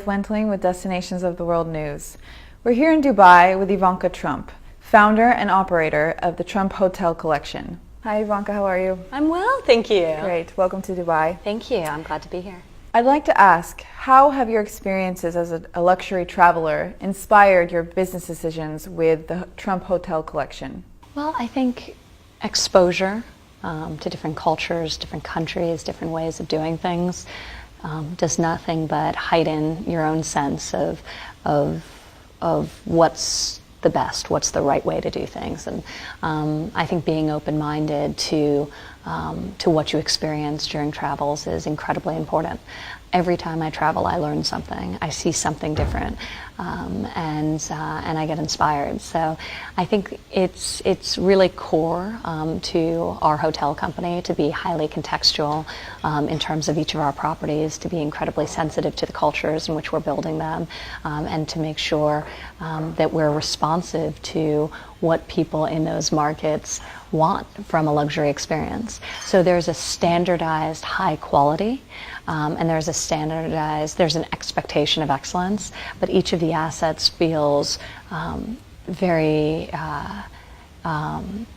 Wentling with Destinations of the World News. We're here in Dubai with Ivanka Trump, founder and operator of the Trump Hotel Collection. Hi Ivanka, how are you? I'm well, thank you. Great, welcome to Dubai. Thank you, I'm glad to be here. I'd like to ask, how have your experiences as a luxury traveler inspired your business decisions with the Trump Hotel Collection? Well, I think exposure to different cultures, different countries, different ways of doing things does nothing but heighten your own sense of what's the best, what's the right way to do things. And I think being open-minded to what you experience during travels is incredibly important. Every time I travel, I learn something. I see something different, and I get inspired. So I think it's really core to our hotel company to be highly contextual in terms of each of our properties, to be incredibly sensitive to the cultures in which we're building them, and to make sure that we're responsive to what people in those markets want from a luxury experience. So there's a standardized high quality, and there's an expectation of excellence, but each of the assets feels very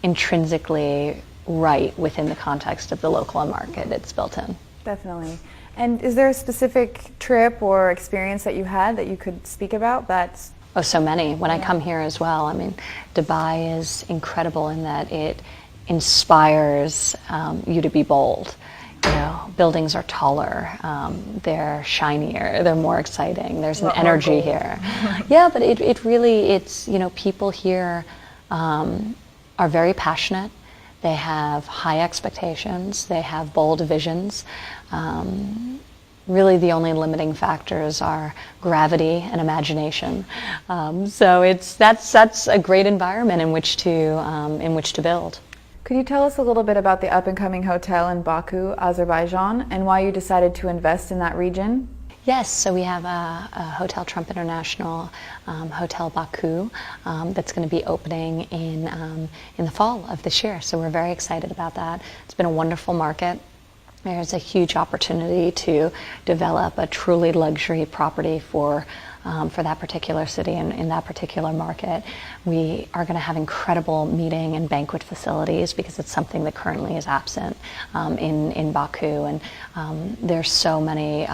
intrinsically right within the context of the local market it's built in. Definitely. And is there a specific trip or experience that you had that you could speak about that's... Oh, so many. When I come here as well, I mean, Dubai is incredible in that it inspires you to be bold. You know, buildings are taller, they're shinier, they're more exciting. There's an energy here. Yeah, but it really, you know, people here are very passionate. They have high expectations. They have bold visions. Really, the only limiting factors are gravity and imagination. So that's a great environment in which to build. Could you tell us a little bit about the up-and-coming hotel in Baku, Azerbaijan, and why you decided to invest in that region? Yes, so we have a Hotel Trump International Hotel Baku that's going to be opening in the fall of this year. So we're very excited about that. It's been a wonderful market. There's a huge opportunity to develop a truly luxury property for that particular city and in that particular market. We are going to have incredible meeting and banquet facilities because it's something that currently is absent in Baku, and there's so many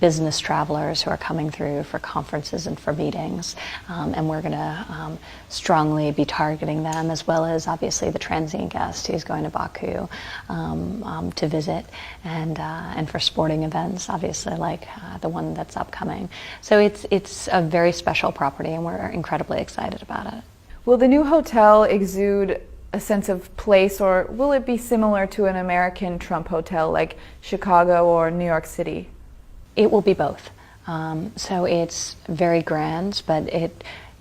business travelers who are coming through for conferences and for meetings, and we're going to strongly be targeting them, as well as obviously the transient guest who's going to Baku to visit, and for sporting events, obviously like the one that's upcoming. So it's a very special property, and we're incredibly excited about it. Will the new hotel exude a sense of place, or will it be similar to an American Trump hotel like Chicago or New York City? It will be both. So it's very grand, but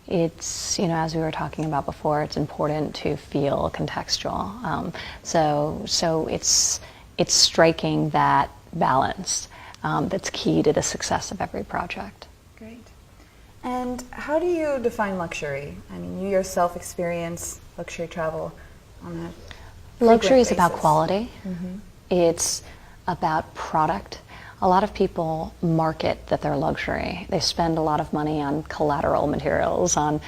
it's, you know, as we were talking about before, it's important to feel contextual. So it's striking that balance that's key to the success of every project. Great. And how do you define luxury? I mean, you yourself experience luxury travel on a Luxury is basis. about quality. Mm-hmm. It's about product. A lot of people market that they're luxury. They spend a lot of money on collateral materials, on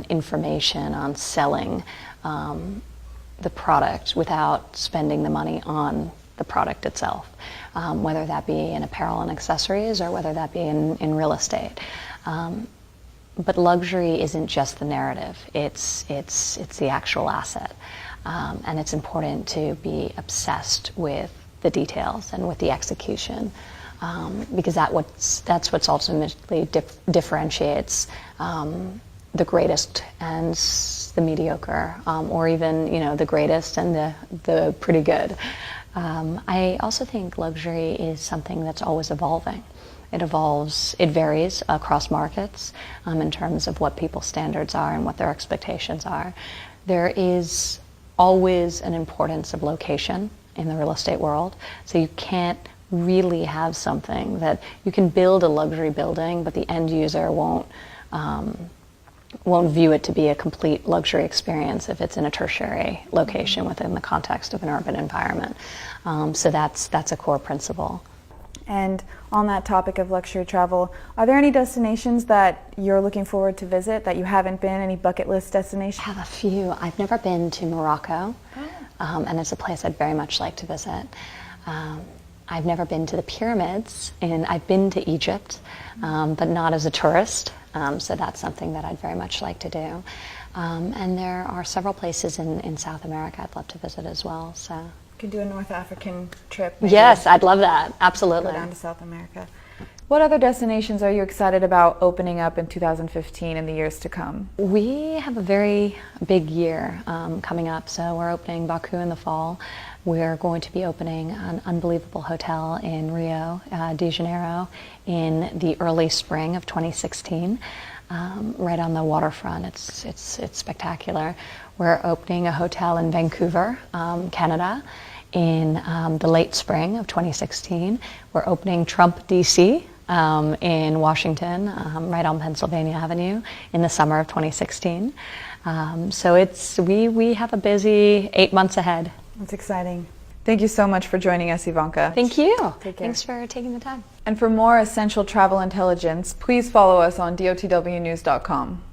information, on selling the product without spending the money on the product itself, whether that be in apparel and accessories or whether that be in real estate. But luxury isn't just the narrative, it's the actual asset. And it's important to be obsessed with the details and with the execution, because that's what's ultimately differentiates the greatest and the mediocre, or even, you know, the greatest and the pretty good. I also think luxury is something that's always evolving. It evolves, it varies across markets in terms of what people's standards are and what their expectations are. There is always an importance of location in the real estate world. So you can't really have something that you can build a luxury building, but the end user won't view it to be a complete luxury experience if it's in a tertiary location within the context of an urban environment. So that's a core principle. And on that topic of luxury travel, are there any destinations that you're looking forward to visit that you haven't been, any bucket list destinations? I have a few. I've never been to Morocco, and it's a place I'd very much like to visit. I've never been to the pyramids, and I've been to Egypt, but not as a tourist, so that's something that I'd very much like to do. And there are several places in South America I'd love to visit as well. So You could do a North African trip. Maybe. yes, I'd love that. Absolutely. Go down to South America. What other destinations are you excited about opening up in 2015 and the years to come? We have a very big year coming up, so we're opening Baku in the fall. We're going to be opening an unbelievable hotel in Rio de Janeiro in the early spring of 2016, right on the waterfront. It's spectacular. We're opening a hotel in Vancouver, Canada, in the late spring of 2016. We're opening Trump, DC, in Washington, right on Pennsylvania Avenue, in the summer of 2016. So we have a busy 8 months ahead. That's exciting. Thank you so much for joining us, Ivanka. Thank you. Take care. Thanks for taking the time. And for more essential travel intelligence, please follow us on dotwnews.com.